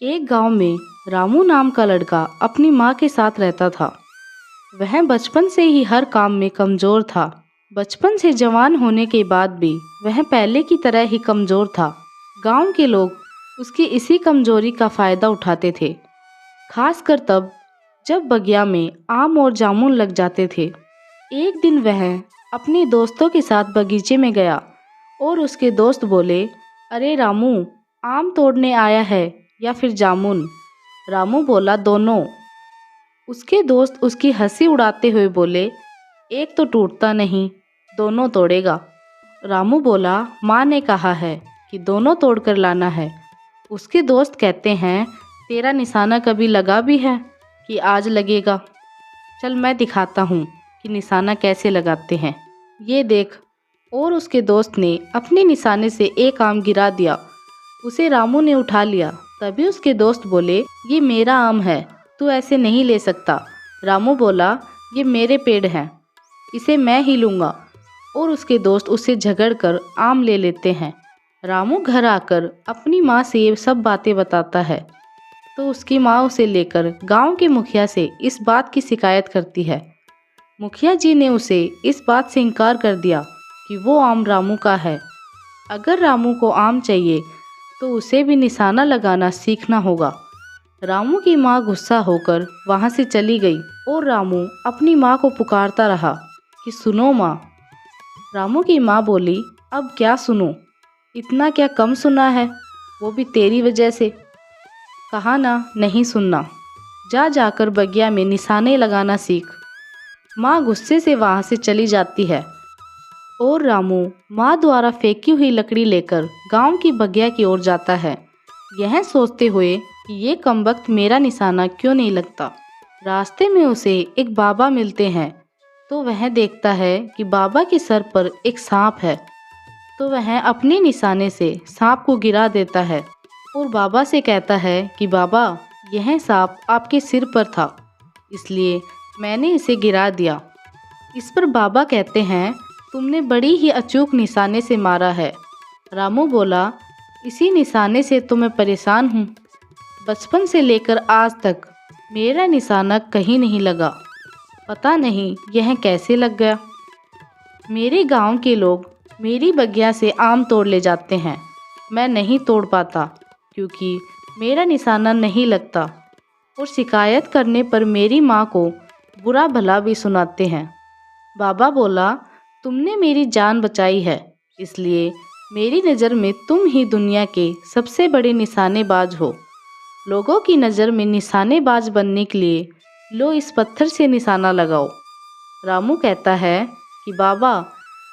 एक गांव में रामू नाम का लड़का अपनी माँ के साथ रहता था। वह बचपन से ही हर काम में कमजोर था। बचपन से जवान होने के बाद भी वह पहले की तरह ही कमजोर था। गांव के लोग उसकी इसी कमजोरी का फायदा उठाते थे, खासकर तब जब बगिया में आम और जामुन लग जाते थे। एक दिन वह अपने दोस्तों के साथ बगीचे में गया और उसके दोस्त बोले, अरे रामू, आम तोड़ने आया है या फिर जामुन? रामू बोला, दोनों। उसके दोस्त उसकी हंसी उड़ाते हुए बोले, एक तो टूटता नहीं, दोनों तोड़ेगा। रामू बोला, माँ ने कहा है कि दोनों तोड़कर लाना है। उसके दोस्त कहते हैं, तेरा निशाना कभी लगा भी है कि आज लगेगा? चल मैं दिखाता हूँ कि निशाना कैसे लगाते हैं, ये देख। और उसके दोस्त ने अपने निशाने से एक आम गिरा दिया। उसे रामू ने उठा लिया। तभी उसके दोस्त बोले, ये मेरा आम है, तू ऐसे नहीं ले सकता। रामू बोला, ये मेरे पेड़ हैं, इसे मैं ही लूँगा। और उसके दोस्त उससे झगड़कर आम ले लेते हैं। रामू घर आकर अपनी माँ से ये सब बातें बताता है तो उसकी माँ उसे लेकर गांव के मुखिया से इस बात की शिकायत करती है। मुखिया जी ने उसे इस बात से इनकार कर दिया कि वो आम रामू का है। अगर रामू को आम चाहिए तो उसे भी निशाना लगाना सीखना होगा। रामू की माँ गुस्सा होकर वहाँ से चली गई और रामू अपनी माँ को पुकारता रहा कि सुनो माँ। रामू की माँ बोली, अब क्या सुनूं? इतना क्या कम सुना है, वो भी तेरी वजह से। कहा ना, नहीं सुनना। जाकर बगिया में निशाने लगाना सीख। माँ गुस्से से वहाँ से चली जाती है और रामू माँ द्वारा फेंकी हुई लकड़ी लेकर गांव की बगिया की ओर जाता है, यह सोचते हुए कि ये कमबख्त मेरा निशाना क्यों नहीं लगता। रास्ते में उसे एक बाबा मिलते हैं तो वह देखता है कि बाबा के सर पर एक सांप है। तो वह अपने निशाने से सांप को गिरा देता है और बाबा से कहता है कि बाबा, यह सांप आपके सिर पर था, इसलिए मैंने इसे गिरा दिया। इस पर बाबा कहते हैं, तुमने बड़ी ही अचूक निशाने से मारा है। रामू बोला, इसी निशाने से तो मैं परेशान हूँ। बचपन से लेकर आज तक मेरा निशाना कहीं नहीं लगा, पता नहीं यह कैसे लग गया। मेरे गांव के लोग मेरी बगिया से आम तोड़ ले जाते हैं, मैं नहीं तोड़ पाता क्योंकि मेरा निशाना नहीं लगता। और शिकायत करने पर मेरी माँ को बुरा भला भी सुनाते हैं। बाबा बोला, तुमने मेरी जान बचाई है, इसलिए मेरी नज़र में तुम ही दुनिया के सबसे बड़े निशानेबाज हो। लोगों की नज़र में निशानेबाज बनने के लिए लो इस पत्थर से निशाना लगाओ। रामू कहता है कि बाबा,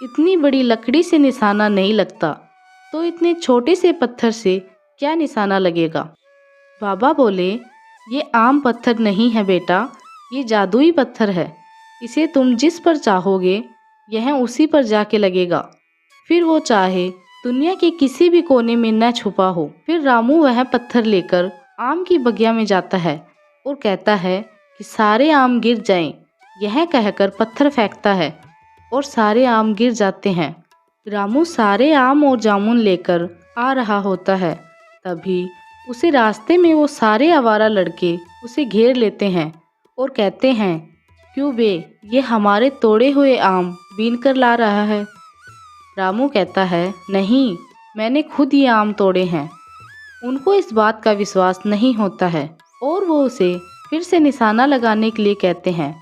इतनी बड़ी लकड़ी से निशाना नहीं लगता तो इतने छोटे से पत्थर से क्या निशाना लगेगा? बाबा बोले, ये आम पत्थर नहीं है बेटा, ये जादुई पत्थर है। इसे तुम जिस पर चाहोगे यह उसी पर जाके लगेगा, फिर वो चाहे दुनिया के किसी भी कोने में न छुपा हो। फिर रामू वह पत्थर लेकर आम की बगिया में जाता है और कहता है कि सारे आम गिर जाएं। यह कहकर पत्थर फेंकता है और सारे आम गिर जाते हैं। रामू सारे आम और जामुन लेकर आ रहा होता है, तभी उसे रास्ते में वो सारे आवारा लड़के उसे घेर लेते हैं और कहते हैं, क्यों बे, ये हमारे तोड़े हुए आम बीन कर ला रहा है? रामू कहता है, नहीं, मैंने खुद ये आम तोड़े हैं। उनको इस बात का विश्वास नहीं होता है और वो उसे फिर से निशाना लगाने के लिए कहते हैं।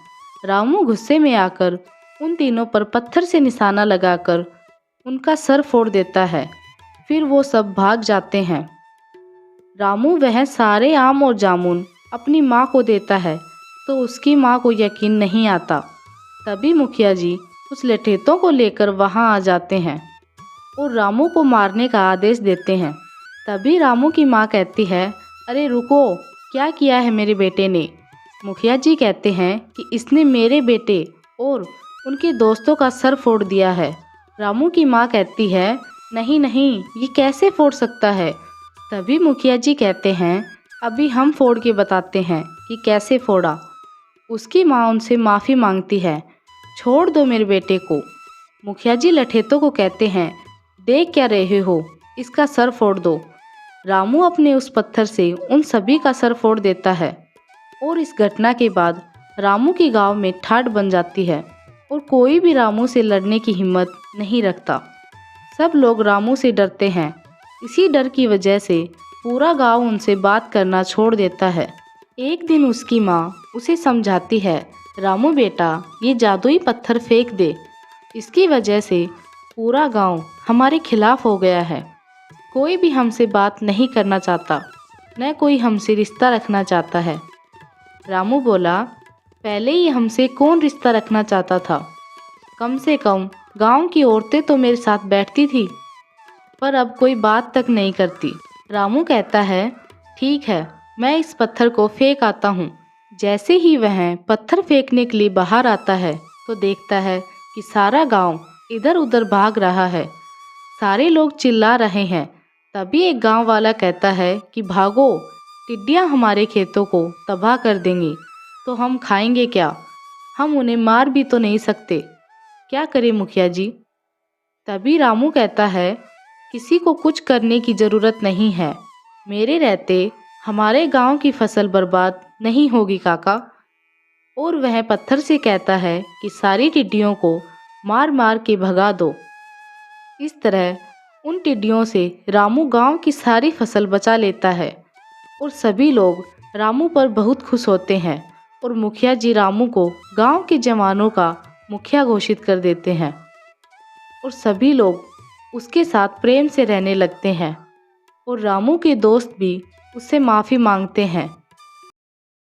रामू गुस्से में आकर उन तीनों पर पत्थर से निशाना लगाकर उनका सर फोड़ देता है। फिर वो सब भाग जाते हैं। रामू वह सारे आम और जामुन अपनी माँ को देता है तो उसकी माँ को यकीन नहीं आता। तभी मुखिया जी उस लठेतों को लेकर वहाँ आ जाते हैं और रामू को मारने का आदेश देते हैं। तभी रामू की माँ कहती है, अरे रुको, क्या किया है मेरे बेटे ने? मुखिया जी कहते हैं कि इसने मेरे बेटे और उनके दोस्तों का सर फोड़ दिया है। रामू की माँ कहती है, नहीं नहीं, ये कैसे फोड़ सकता है? तभी मुखिया जी कहते हैं, अभी हम फोड़ के बताते हैं कि कैसे फोड़ा। उसकी माँ उनसे माफ़ी मांगती है, छोड़ दो मेरे बेटे को। मुखिया जी लठेतों को कहते हैं, देख क्या रहे हो, इसका सर फोड़ दो। रामू अपने उस पत्थर से उन सभी का सर फोड़ देता है और इस घटना के बाद रामू की गांव में ठाठ बन जाती है और कोई भी रामू से लड़ने की हिम्मत नहीं रखता। सब लोग रामू से डरते हैं। इसी डर की वजह से पूरा गांव उनसे बात करना छोड़ देता है। एक दिन उसकी माँ उसे समझाती है, रामू बेटा, ये जादुई पत्थर फेंक दे, इसकी वजह से पूरा गांव हमारे खिलाफ हो गया है। कोई भी हमसे बात नहीं करना चाहता, न कोई हमसे रिश्ता रखना चाहता है। रामू बोला, पहले ही हमसे कौन रिश्ता रखना चाहता था? कम से कम गांव की औरतें तो मेरे साथ बैठती थी, पर अब कोई बात तक नहीं करती। रामू कहता है, ठीक है, मैं इस पत्थर को फेंक आता हूँ। जैसे ही वह पत्थर फेंकने के लिए बाहर आता है तो देखता है कि सारा गांव इधर उधर भाग रहा है। सारे लोग चिल्ला रहे हैं। तभी एक गांव वाला कहता है कि भागो, टिड्डियाँ हमारे खेतों को तबाह कर देंगी, तो हम खाएंगे क्या? हम उन्हें मार भी तो नहीं सकते, क्या करें मुखिया जी? तभी रामू कहता है, किसी को कुछ करने की ज़रूरत नहीं है, मेरे रहते हमारे गांव की फसल बर्बाद नहीं होगी काका। और वह पत्थर से कहता है कि सारी टिड्डियों को मार मार के भगा दो। इस तरह उन टिड्डियों से रामू गांव की सारी फसल बचा लेता है और सभी लोग रामू पर बहुत खुश होते हैं और मुखिया जी रामू को गांव के जवानों का मुखिया घोषित कर देते हैं और सभी लोग उसके साथ प्रेम से रहने लगते हैं और रामू के दोस्त भी उससे माफ़ी मांगते हैं।